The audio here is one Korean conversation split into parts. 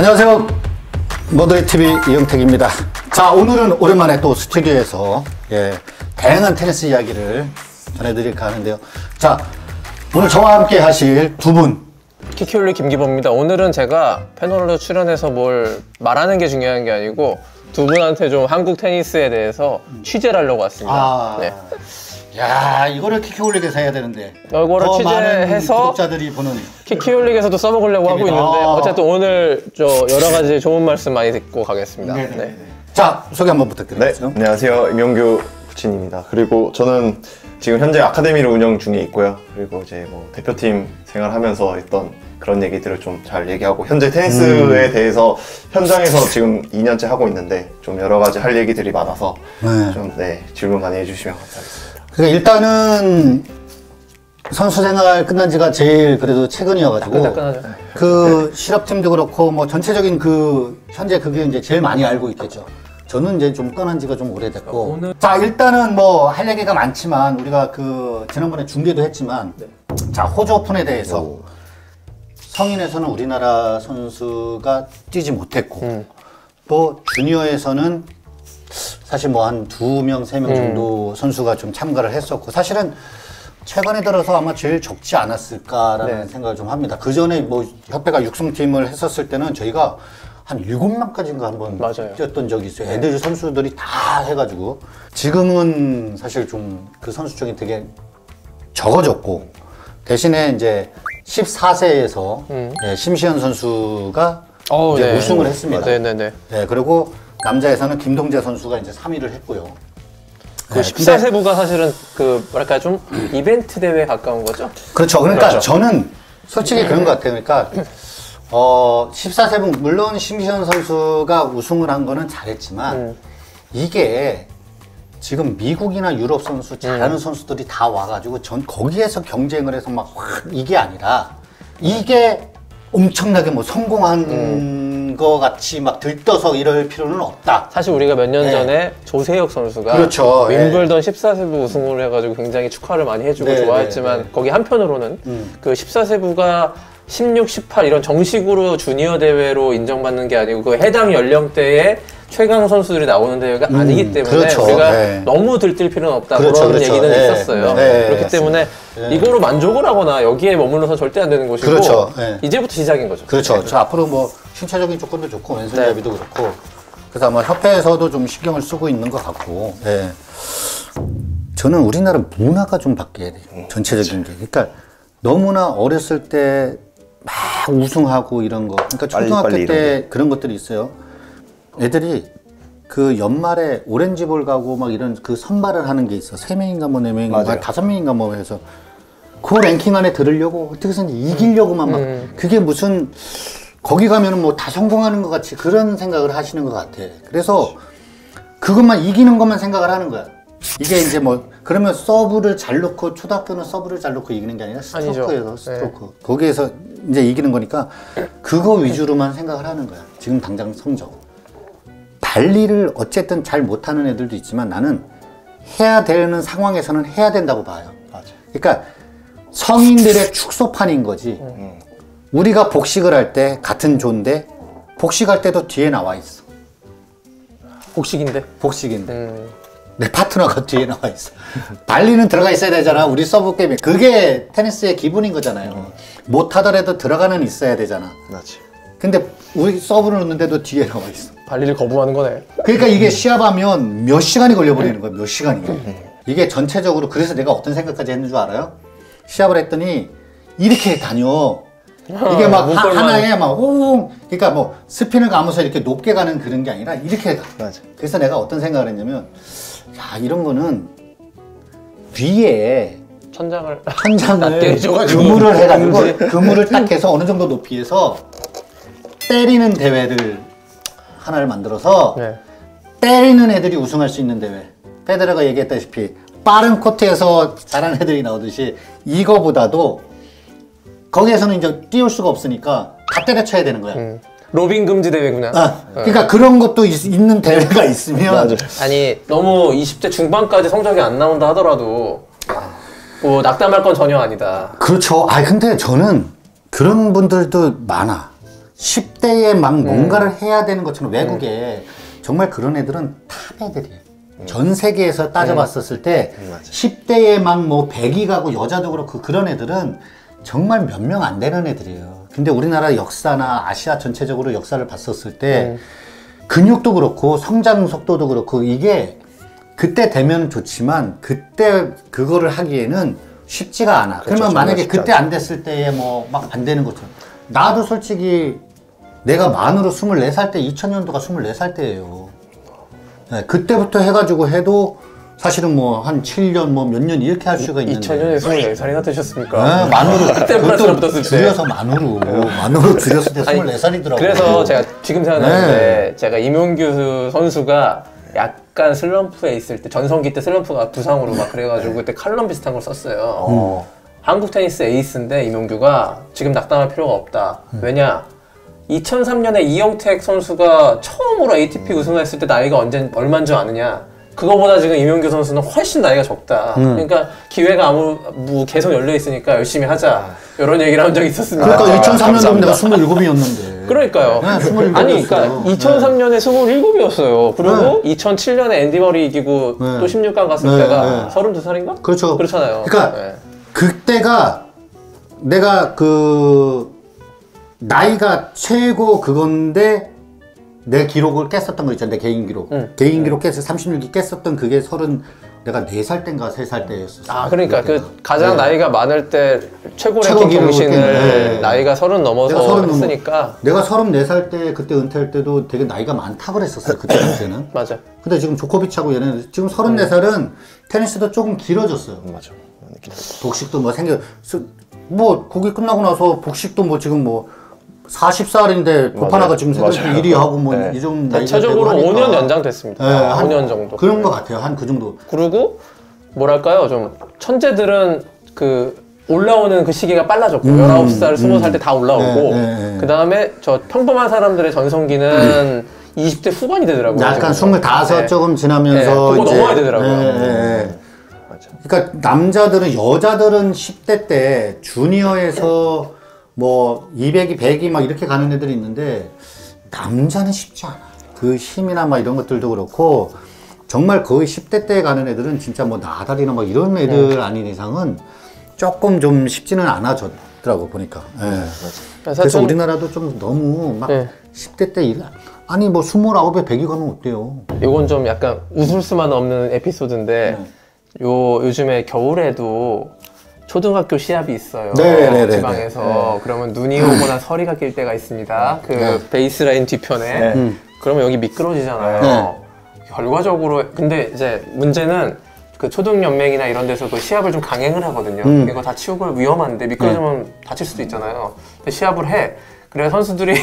안녕하세요. 머더리TV 이영택입니다. 자, 오늘은 오랜만에 또 스튜디오에서 다양한 테니스 이야기를 전해드릴까 하는데요. 자, 오늘 저와 함께 하실 두 분. 키키올리 김기범입니다. 오늘은 제가 패널로 출연해서 뭘 말하는 게 중요한 게 아니고 두 분한테 좀 한국 테니스에 대해서 취재를 하려고 왔습니다. 네. 야, 이거를 키키올릭에서 해야 되는데. 이거를 취재해서 구독자들이 보는 키키올릭에서도 써먹으려고 하고 있는데 어쨌든 오늘 여러 가지 좋은 말씀 많이 듣고 가겠습니다. 네. 자, 소개 한번 부탁드리겠습니다. 네, 안녕하세요. 임용규 코치입니다. 그리고 저는 지금 현재 아카데미를 운영 중에 있고요. 그리고 이제 뭐 대표팀 생활하면서 있던 그런 얘기들을 좀 잘 얘기하고 현재 테니스에 대해서 현장에서 지금 2년째 하고 있는데 좀 여러 가지 할 얘기들이 많아서 좀 질문 많이 해주시면 감사하겠습니다. 그러니까 일단은 선수 생활 끝난 지가 제일 그래도 최근이어가지고 그 실업팀도 그렇고 뭐 전체적인 그 현재 그게 이제 제일 많이 알고 있겠죠. 저는 이제 좀 떠난 지가 좀 오래됐고. 자, 일단은 뭐 할 얘기가 많지만 우리가 그 지난번에 중계도 했지만 자, 호주 오픈에 대해서 성인에서는 우리나라 선수가 뛰지 못했고 또 주니어에서는 사실 뭐 한 2명, 3명 정도 선수가 좀 참가를 했었고 사실은 최근에 들어서 아마 제일 적지 않았을까라는 생각을 좀 합니다. 그 전에 뭐 협회가 육성팀을 했었을 때는 저희가 한 7명까지인가 한번 뛰었던 적이 있어요. 애들 선수들이 다 해가지고 지금은 사실 좀 그 선수층이 되게 적어졌고 대신에 이제 14세에서 심시현 선수가 이제 우승을 했습니다. 네, 그리고 남자에서는 김동재 선수가 이제 3위를 했고요. 그 14세부가 사실은 그 뭐랄까 좀 이벤트 대회에 가까운 거죠? 그렇죠. 그러니까 저는 솔직히 그런 것 같아요. 그러니까 14세부 물론 심시현 선수가 우승을 한 거는 잘했지만 이게 지금 미국이나 유럽 선수 잘하는 선수들이 다 와가지고 전 거기에서 경쟁을 해서 막 이게 아니라 이게 엄청나게 뭐 성공한 거 같이 막 들떠서 이럴 필요는 없다. 사실 우리가 몇 년 전에 조세혁 선수가 그렇죠. 윈블던 14세부 우승을 해가지고 굉장히 축하를 많이 해주고 좋아했지만 거기 한편으로는 그 14세부가 16, 18 이런 정식으로 주니어 대회로 인정받는 게 아니고 그 해당 연령대에 최강 선수들이 나오는 대회가 아니기 때문에 우리가 너무 들뜰 필요는 없다 그런 얘기는 있었어요. 그렇기 때문에 이거로 만족을 하거나 여기에 머물러서 절대 안 되는 것이고 이제부터 시작인 거죠. 그렇죠. 저 앞으로 뭐 신체적인 조건도 좋고 왼손잡이도 그렇고 그래서 아마 협회에서도 좀 신경을 쓰고 있는 것 같고 저는 우리나라 문화가 좀 바뀌어야 돼요. 전체적인 게. 그러니까 너무나 어렸을 때 막 우승하고 이런 거 그러니까 초등학교 때 그런 것들이 있어요. 애들이 그 연말에 오렌지볼 가고 막 이런 그 선발을 하는 게 있어. 3명인가 뭐 4명인가 5명인가 뭐 해서 그 랭킹 안에 들으려고 어떻게든 이기려고만 막 그게 무슨 거기 가면은 뭐 다 성공하는 것 같이 그런 생각을 하시는 것 같아. 그래서 그것만 이기는 것만 생각을 하는 거야. 이게 이제 뭐 그러면 서브를 잘 놓고 초등학교는 서브를 잘 놓고 이기는 게 아니라 스트로크에서 스트로크 거기에서 이제 이기는 거니까 그거 위주로만 생각을 하는 거야. 지금 당장 성적 발리를 어쨌든 잘 못하는 애들도 있지만 나는 해야 되는 상황에서는 해야 된다고 봐요. 그러니까 성인들의 축소판인 거지. 우리가 복식을 할 때 같은 조인데 복식할 때도 뒤에 나와 있어. 복식인데 내 파트너가 뒤에 나와 있어. 발리는 들어가 있어야 되잖아. 우리 서브 게임에 그게 테니스의 기본인 거잖아요. 못하더라도 들어가는 있어야 되잖아. 근데 우리 서브를 넣는데도 뒤에 나와 있어. 발리를 거부하는 거네. 그러니까 이게 시합하면 몇 시간이 걸려버리는 거야. 몇 시간이. 이게 전체적으로 그래서 내가 어떤 생각까지 했는 줄 알아요? 시합을 했더니 이렇게 다녀. 이게 막 하나에 막 오웅 그러니까 뭐 스핀을 감아서 이렇게 높게 가는 그런 게 아니라 이렇게 가. 그래서 내가 어떤 생각을 했냐면 야 이런 위에 천장을 그물을 해가지고 그물을 딱 해서 어느 정도 높이에서 때리는 대회를 하나를 만들어서 때리는 애들이 우승할 수 있는 대회. 페데러가 얘기했다시피 빠른 코트에서 잘하는 애들이 나오듯이 이거보다도 거기에서는 이제 띄울 수가 없으니까 다 때려쳐야 되는 거야. 로빙 금지 대회구나. 그러니까 그런 것도 있는 대회가 있으면 아니 너무 20대 중반까지 성적이 안 나온다 하더라도 뭐 낙담할 건 전혀 아니다. 그렇죠. 근데 저는 그런 분들도 많아. 10 10대에 막 뭔가를 해야 되는 것처럼 외국에 정말 그런 애들은 탑 애들이에요. 전 세계에서 따져봤었을 때 10대에 막 뭐 100이 가고 여자도 그렇고 그런 애들은 정말 몇 명 안 되는 애들이에요. 근데 우리나라 역사나 아시아 전체적으로 역사를 봤었을 때 근육도 그렇고 성장 속도도 그렇고 이게 그때 되면 좋지만 그때 그거를 하기에는 쉽지가 않아. 그렇죠, 그러면 만약에 그때 않죠. 안 됐을 때에 뭐 막 안 되는 것처럼 나도 솔직히 내가 만으로 24살 때 2000년도가 24살 때예요. 네, 그때부터 해가지고 해도 사실은 뭐 한 7년 뭐 몇 년 이렇게 할 수가 있는데 2000년에 24살이나 되셨습니까? 네, 만으로 그때부터 그것도 붙었을 때. 줄여서 만으로 줄였을 때 아니, 24살이더라고요. 그래서 제가 지금 생각나는데 제가 이명규 선수가 약간 슬럼프에 있을 때 전성기 때 슬럼프가 부상으로 막 그래가지고 그때 칼럼 비슷한 걸 썼어요. 한국 테니스 에이스인데 이명규가 지금 낙담할 필요가 없다. 왜냐? 2003년에 이영택 선수가 처음으로 ATP 우승했을 때 나이가 얼마인 줄 아느냐? 그거보다 지금 이명규 선수는 훨씬 나이가 적다. 그러니까 기회가 계속 열려 있으니까 열심히 하자. 이런 얘기를 한 적이 있었습니다. 그러니까 2003년도면 내가 27이었는데. 그러니까요. 네, 27이었어요. 아니, 그러니까 2003년에 27이었어요. 그리고 네. 2007년에 앤디 머리 이기고 네. 또 16강 갔을 네, 때가 네. 32살인가? 그렇죠. 그렇잖아요. 그러니까 네. 그때가 내가 그 나이가 최고 그건데 내 기록을 깼었던 거 있잖아. 내 개인 기록. 개인 기록 깼어. 36기 깼었던 그게 내가 4살 때인가 3살 때였었어. 아, 그러니까 그 가장 네. 나이가 많을 때 최고 최고 랭킹 기록을 경신을 깼네. 나이가 30 넘어서 내가 30 했으니까. 내가 34살 때 그때 은퇴할 때도 되게 나이가 많다 그랬었어요. 그때는. 맞아. 근데 지금 조코비치하고 얘네들 지금 34살은 테니스도 조금 길어졌어요. 맞아. 복식도 뭐 뭐 거기 끝나고 나서 복식도 뭐 지금 뭐 40살인데 보파나가 지금 세계 1위 하고 뭐 네. 이 정도 나이가 대체적으로 되고 5년 연장됐습니다. 네, 한 5년 정도. 그런 것 같아요. 한 그 정도. 그리고 뭐랄까요, 좀 천재들은 그 올라오는 그 시기가 빨라졌고 19살, 20살 때 다 올라오고 그 다음에 저 평범한 사람들의 전성기는 20대 후반이 되더라고요. 약간 지금. 25 네. 조금 지나면서 네, 그거 넘어야 되더라고요. 맞아. 그러니까 여자들은 10대 때 주니어에서 뭐 200이 100이 막 이렇게 가는 애들이 있는데 남자는 쉽지 않아. 그 힘이나 막 이런 것들도 그렇고 정말 거의 10대 때 가는 애들은 진짜 뭐 나달이나 막 이런 애들 아닌 이상은 조금 좀 쉽지는 않아졌더라고 보니까. 예. 그래서 우리나라도 좀 너무 막 10대 때 아니 뭐 29에 100이 가면 어때요? 이건 좀 약간 웃을 수만 없는 에피소드인데 요즘에 겨울에도 초등학교 시합이 있어요. 네네네. 지방에서. 그러면 눈이 오거나 서리가 낄 때가 있습니다. 그 베이스라인 뒤편에. 그러면 여기 미끄러지잖아요. 결과적으로 근데 이제 문제는 그 초등연맹이나 이런 데서 그 시합을 좀 강행을 하거든요. 이거 다 치우고 위험한데 미끄러지면 다칠 수도 있잖아요. 근데 시합을 해. 그래 선수들이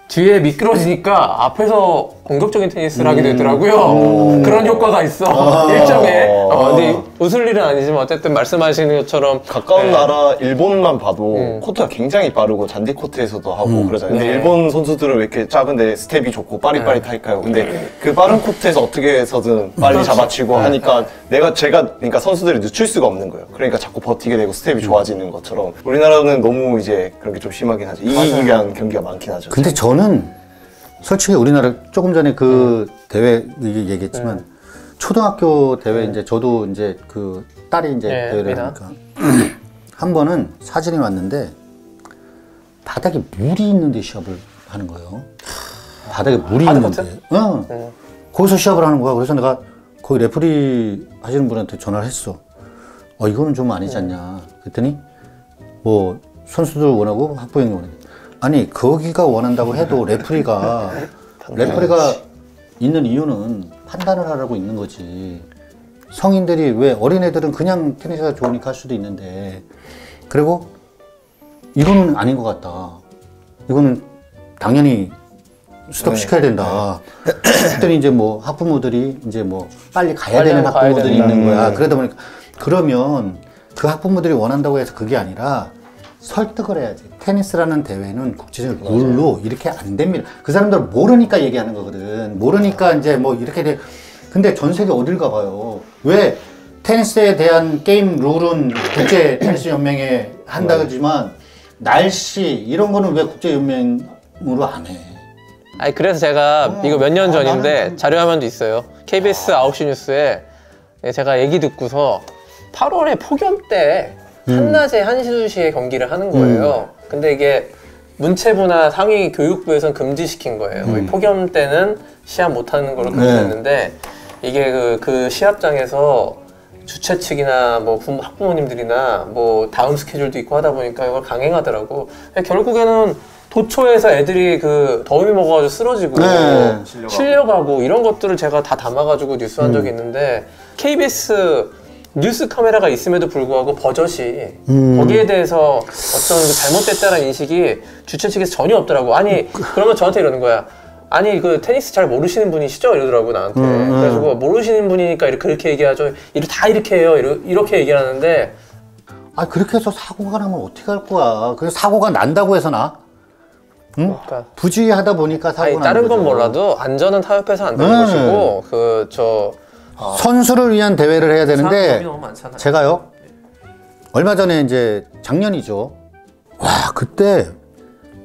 뒤에 미끄러지니까 앞에서 공격적인 테니스를 하게 되더라고요. 그런 효과가 있어. 일종의. 근데 웃을 일은 아니지만 어쨌든 말씀하시는 것처럼 가까운 나라 일본만 봐도 코트가 굉장히 빠르고 잔디 코트에서도 하고 그러잖아요. 근데 일본 선수들은 왜 이렇게 작은데 스텝이 좋고 빠릿빠릿할까요? 근데 그 빠른 코트에서 어떻게 해서든 빨리 잡아치고 하니까 그러니까 선수들이 늦출 수가 없는 거예요. 그러니까 자꾸 버티게 되고 스텝이 좋아지는 것처럼 우리나라는 너무 이제 그런 게 좀 심하긴 하죠. 이기기 위한 경기가 많긴 하죠. 근데 저는 솔직히 우리나라 조금 전에 그 대회 얘기했지만 초등학교 대회 이제 저도 이제 그 딸이 이제 대회를 하니까 한 번은 사진이 왔는데 바닥에 물이 있는데 시합을 하는 거예요. 바닥에 물이 있는데. 거기서 시합을 하는 거야. 그래서 내가 거기 레프리 하시는 분한테 전화를 했어. 이거는 좀 아니지 않냐. 그랬더니 뭐 선수들 원하고 학부형이 원하고. 아니 거기가 원한다고 해도 레프리가 있는 이유는 판단을 하라고 있는 거지. 성인들이 왜 어린애들은 그냥 테니스가 좋으니까 할 수도 있는데 그리고 이거는 아닌 것 같다. 이거는 당연히 스톱 시켜야 된다. 그랬더니 이제 뭐 학부모들이 이제 뭐 빨리 가야 되는 학부모들이 있는 거야. 그러다 보니까 그러면 그 학부모들이 원한다고 해서 그게 아니라 설득을 해야지. 테니스라는 대회는 국제적 룰로 이렇게 안 됩니다. 그 사람들 모르니까 얘기하는 거거든. 모르니까 이제 뭐 이렇게 돼. 근데 전 세계 어딜 가봐요. 왜 테니스에 대한 게임 룰은 국제 테니스 연맹에 한다지만 날씨 이런 거는 왜 국제 연맹 안 해. 아니 그래서 제가 이거 몇 년 전인데 자료화면도 있어요. KBS 9시 뉴스에 제가 얘기 듣고서 8월에 폭염 때 한낮에 1시, 2시에 경기를 하는 거예요. 근데 이게 문체부나 상위 교육부에선 금지시킨 거예요. 폭염 때는 시합 못하는 걸로 금지했는데 이게 그 시합장에서 주최 측이나 뭐 학부모님들이나 뭐 다음 스케줄도 있고 하다 보니까 이걸 강행하더라고. 결국에는 도초에서 애들이 그 더위 먹어가지고 쓰러지고 실려가고 이런 것들을 제가 다 담아가지고 뉴스 한 적이 있는데 KBS 뉴스 카메라가 있음에도 불구하고 버젓이 거기에 대해서 어떤 그 잘못됐다는 인식이 주최 측에서 전혀 없더라고. 아니 그러면 저한테 이러는 거야. 아니 그 테니스 잘 모르시는 분이시죠? 이러더라고 나한테. 그래가지고 모르시는 분이니까 그렇게 얘기하죠. 다 이렇게 해요. 이렇게 얘기하는데 아 그렇게 해서 사고가 나면 어떻게 할 거야. 그래서 사고가 난다고 해서 나? 응? 그러니까. 부주의하다 보니까 사고가 나는 다른 건 거죠. 몰라도 안전은 타협해서 안 되는 것이고 선수를 위한 대회를 해야 되는데 너무 많잖아요. 제가요 얼마 전에 이제 작년이죠. 와 그때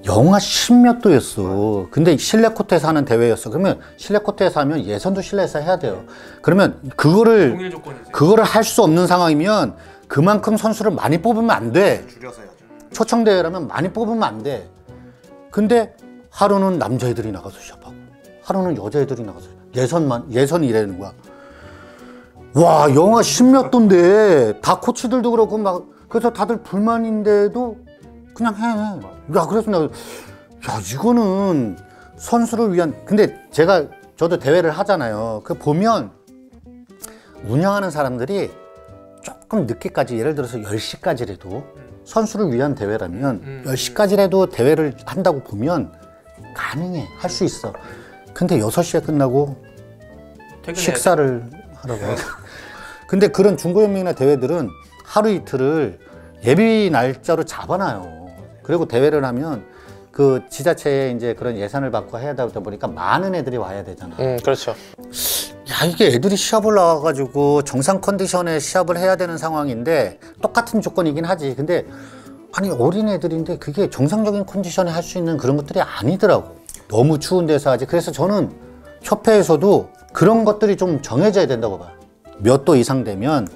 영하 10몇 도였어. 근데 실내 코트에서 하는 대회였어. 그러면 실내 코트에서 하면 예선도 실내에서 해야 돼요. 그러면 그거를 할 수 없는 상황이면 그만큼 선수를 많이 뽑으면 안 돼. 줄여서 해야죠. 초청 대회라면 많이 뽑으면 안 돼. 근데 하루는 남자애들이 나가서 시합하고 하루는 여자애들이 나가서 예선이라는 거야. 와 영하 10몇 도인데 다 코치들도 그렇고 막 그래서 다들 불만인데도 그냥 해. 야 그래서 나 야 이거는 선수를 위한 근데 저도 대회를 하잖아요. 그 보면 운영하는 사람들이 조금 늦게까지 예를 들어서 10시까지라도 선수를 위한 대회라면 10시까지라도 대회를 한다고 보면 가능해. 할 수 있어. 근데 6시에 끝나고 식사를 하라고 해요. 근데 그런 중고연맹이나 대회들은 하루 이틀을 예비 날짜로 잡아놔요. 그리고 대회를 하면 그 지자체에 이제 그런 예산을 받고 해야 되다 보니까 많은 애들이 와야 되잖아. 그렇죠. 야 이게 애들이 시합을 나와가지고 정상 컨디션에 시합을 해야 되는 상황인데 똑같은 조건이긴 하지. 근데 아니 어린 애들인데 그게 정상적인 컨디션에 할 수 있는 그런 것들이 아니더라고. 너무 추운 데서 하지. 그래서 저는 협회에서도 그런 것들이 좀 정해져야 된다고 봐요. 몇 도 이상 되면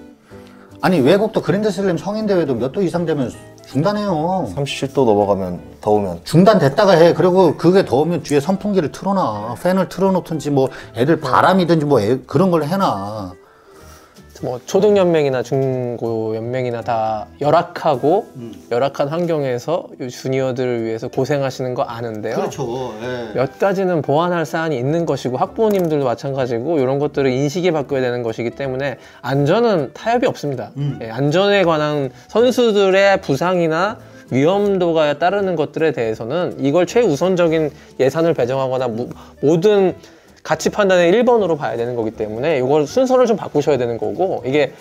아니 외국도 그랜드슬램 성인대회도 몇 도 이상 되면 중단해요. 37도 넘어가면 더우면 중단됐다가 해. 그리고 그게 더우면 뒤에 선풍기를 틀어놔. 팬을 틀어놓든지 뭐 애들 바람이든지 뭐 그런 걸 해놔. 뭐 초등연맹이나 중고연맹이나 다 열악하고 열악한 환경에서 주니어들을 위해서 고생하시는 거 아는데요. 그렇죠. 예. 몇 가지는 보완할 사안이 있는 것이고 학부모님들도 마찬가지고 이런 것들을 인식이 바뀌어야 되는 것이기 때문에 안전은 타협이 없습니다. 예, 안전에 관한 선수들의 부상이나 위험도가 따르는 것들에 대해서는 이걸 최우선적인 예산을 배정하거나 모든 가치 판단의 1번으로 봐야 되는 거기 때문에 이걸 순서를 좀 바꾸셔야 되는 거고 이게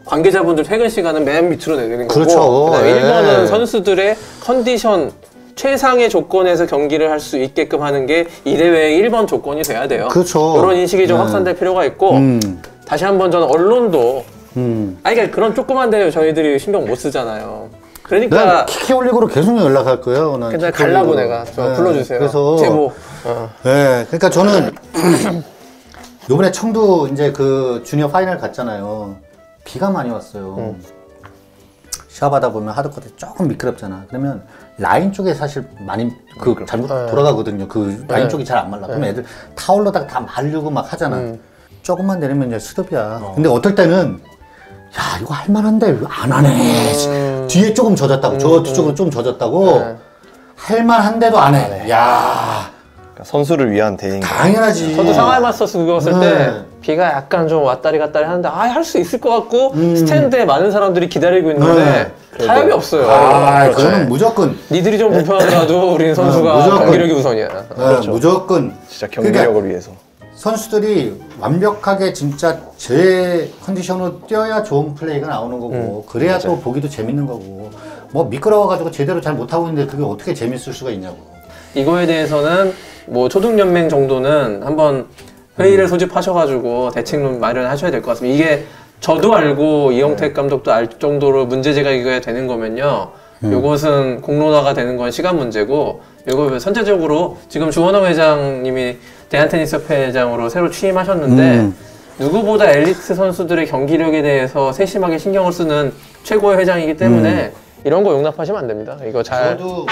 관계자분들 퇴근 시간은 맨 밑으로 내리는 거고 그렇죠. 그다음에 예. 1번은 선수들의 컨디션 최상의 조건에서 경기를 할 수 있게끔 하는 게 이 대회의 1번 조건이 돼야 돼요. 그렇죠. 이런 인식이 좀 확산될 필요가 있고 다시 한번 저는 언론도 그러니까 그런 조그만 대회 저희들이 신경 못 쓰잖아요. 그러니까 내가 키키 올리고로 계속 연락할 거예요. 난 근데 키키 가려고 올리고로. 내가 저 네, 불러주세요. 그래서 제보. 네, 그러니까 저는 요번에 청도 이제 그 주니어 파이널 갔잖아요. 비가 많이 왔어요. 시합하다 보면 하드코트 조금 미끄럽잖아. 그러면 라인 쪽에 사실 많이 잘못 돌아가거든요. 그 라인 쪽이 잘 안 말라. 그러면 애들 타올로다가 다 마르고 막 하잖아. 조금만 내리면 이제 스톱이야. 근데 어떨 때는 야 이거 할만한데 왜 안 하네. 뒤에 조금 젖었다고 저 뒤쪽으로 좀 젖었다고 할만한데도 안 해. 야 선수를 위한 대회인 거예요. 당연하지. 저도 상하이 마스터스 그거 했을 네. 때 비가 약간 좀 왔다리 갔다리 하는데 할 수 있을 것 같고 스탠드에 많은 사람들이 기다리고 있는데 타협이 없어요. 그거는 무조건 니들이 좀 불편하더라도 우리는 선수가 무조건. 경기력이 우선이야. 그렇죠. 무조건 진짜 경기력을 위해서. 선수들이 완벽하게 진짜 제 컨디션으로 뛰어야 좋은 플레이가 나오는 거고 그래야 맞아요. 또 보기도 재밌는 거고 뭐 미끄러워가지고 제대로 잘 못하고 있는데 그게 어떻게 재밌을 수가 있냐고. 이거에 대해서는 뭐 초등연맹 정도는 한번 회의를 소집하셔가지고 대책론 마련하셔야 될 것 같습니다. 이게 저도 알고 이영택 감독도 알 정도로 문제 제기가 되는 거면요. 요것은 공론화가 되는 건 시간 문제고, 이거 선제적으로 지금 주원영 회장님이 대한테니스협회 회장으로 새로 취임하셨는데 누구보다 엘리트 선수들의 경기력에 대해서 세심하게 신경을 쓰는 최고의 회장이기 때문에 이런 거 용납하시면 안 됩니다. 이거 잘. 저도